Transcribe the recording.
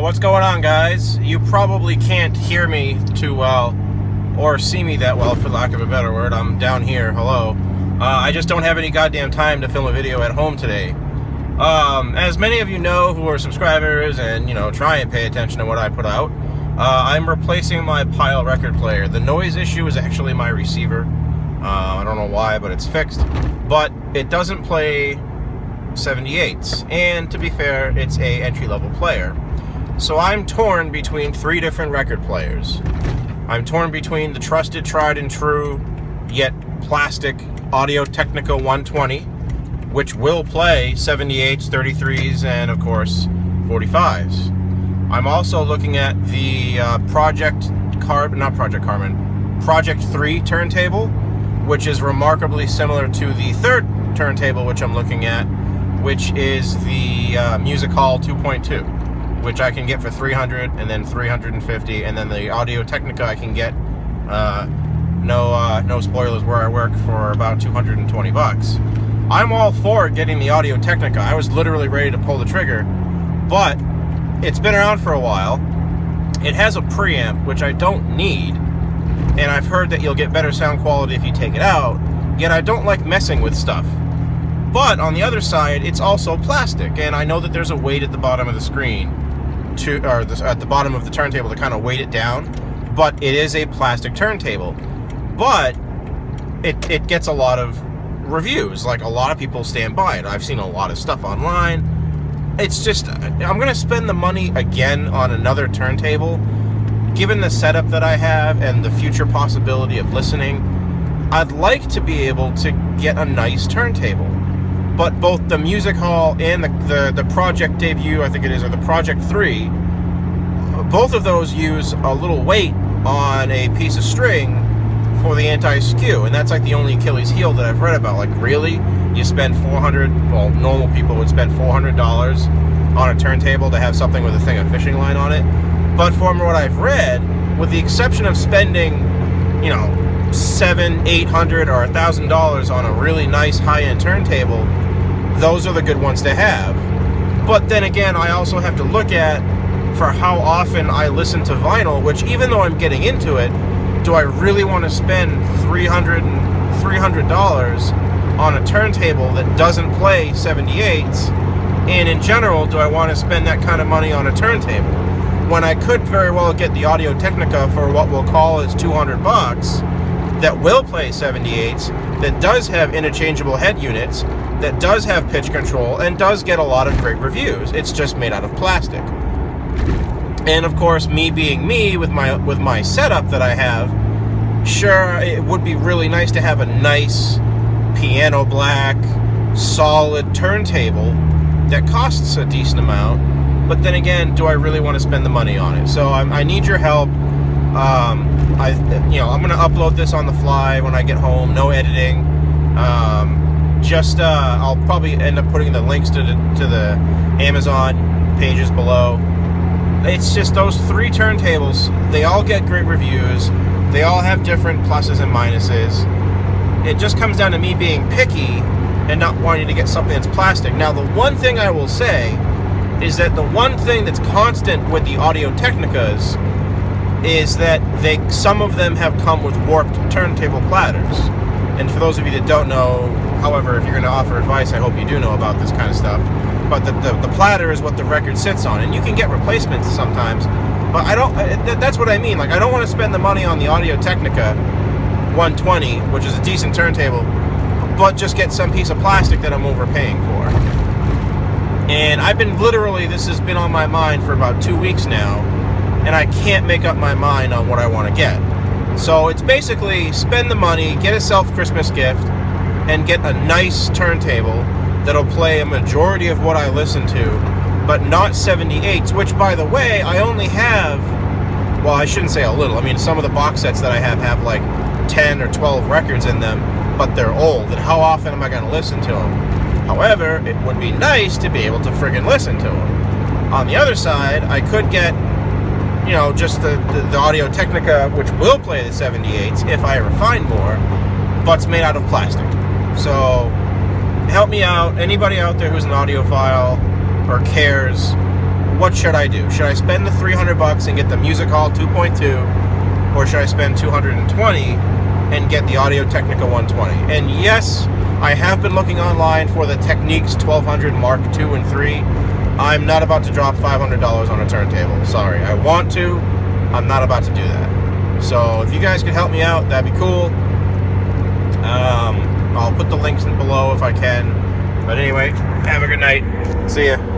What's going on, guys? You probably can't hear me too well or see me that well, for lack of a better word. I'm down here. Hello. I just don't have any goddamn time to film a video at home today. As many of you know who are subscribers and, try and pay attention to what I put out, I'm replacing my Pile record player. The noise issue is actually my receiver. I don't know why, but it's fixed. But it doesn't play 78s, and to be fair, it's a entry-level player. So I'm torn between three different record players. I'm torn between the trusted, tried and true, yet plastic Audio-Technica 120, which will play 78s, 33s, and of course 45s. I'm also looking at the Project 3 turntable, which is remarkably similar to the third turntable which I'm looking at, which is the Music Hall 2.2, which I can get for $300 and then $350, and then the Audio-Technica I can get, no spoilers where I work, for about $220. I'm all for getting the Audio-Technica. I was literally ready to pull the trigger, but it's been around for a while. It has a preamp, which I don't need, and I've heard that you'll get better sound quality if you take it out, yet I don't like messing with stuff. But on the other side, it's also plastic, and I know that there's a weight at the bottom of the screen, at the bottom of the turntable to kind of weight it down, but it is a plastic turntable. But it gets a lot of reviews, like a lot of people stand by it. I've seen a lot of stuff online. It's just, I'm going to spend the money again on another turntable. Given the setup that I have and the future possibility of listening, I'd like to be able to get a nice turntable. But both the Music Hall and the Project debut, I think it is, or the Project 3, both of those use a little weight on a piece of string for the anti-skew, and that's like the only Achilles heel that I've read about. Like, really? You spend $400, well, normal people would spend $400 on a turntable to have something with a thing of fishing line on it. But from what I've read, with the exception of spending, $700, $800, or $1,000 on a really nice high-end turntable, those are the good ones to have. But then again, I also have to look at for how often I listen to vinyl, which, even though I'm getting into it, do I really want to spend $300 on a turntable that doesn't play 78s? And in general, do I want to spend that kind of money on a turntable when I could very well get the Audio-Technica for what we'll call is $200, that will play 78s, that does have interchangeable head units, that does have pitch control, and does get a lot of great reviews. It's just made out of plastic. And of course, me being me, with my setup that I have, sure, it would be really nice to have a nice piano black, solid turntable that costs a decent amount. But then again, do I really want to spend the money on it? So I need your help. I'm going to upload this on the fly when I get home. No editing. I'll probably end up putting the links to the Amazon pages below. It's just those three turntables. They all get great reviews. They all have different pluses and minuses. It just comes down to me being picky and not wanting to get something that's plastic. Now, the one thing I will say is that the one thing that's constant with the Audio-Technicas is that some of them have come with warped turntable platters. And for those of you that don't know, however, if you're going to offer advice, I hope you do know about this kind of stuff. But the platter is what the record sits on, and you can get replacements sometimes. But I don't. That's what I mean. Like, I don't want to spend the money on the Audio-Technica 120, which is a decent turntable, but just get some piece of plastic that I'm overpaying for. And this has been on my mind for about 2 weeks now, and I can't make up my mind on what I want to get. So it's basically spend the money, get a self-Christmas gift, and get a nice turntable that'll play a majority of what I listen to, but not 78s, which, by the way, I only have, well, I shouldn't say a little. I mean, some of the box sets that I have like 10 or 12 records in them, but they're old, and how often am I going to listen to them? However, it would be nice to be able to friggin' listen to them. On the other side, I could get, just the Audio-Technica, which will play the 78s if I ever find more, but it's made out of plastic. So help me out. Anybody out there who's an audiophile or cares, what should I do? Should I spend the $300 and get the Music Hall 2.2, or should I spend $220 and get the Audio Technica 120? And yes, I have been looking online for the Technics 1200 Mark II and 3. I'm not about to drop $500 on a turntable. Sorry, I want to. I'm not about to do that. So if you guys could help me out, that'd be cool. I'll put the links in below if I can. But anyway, have a good night. See ya.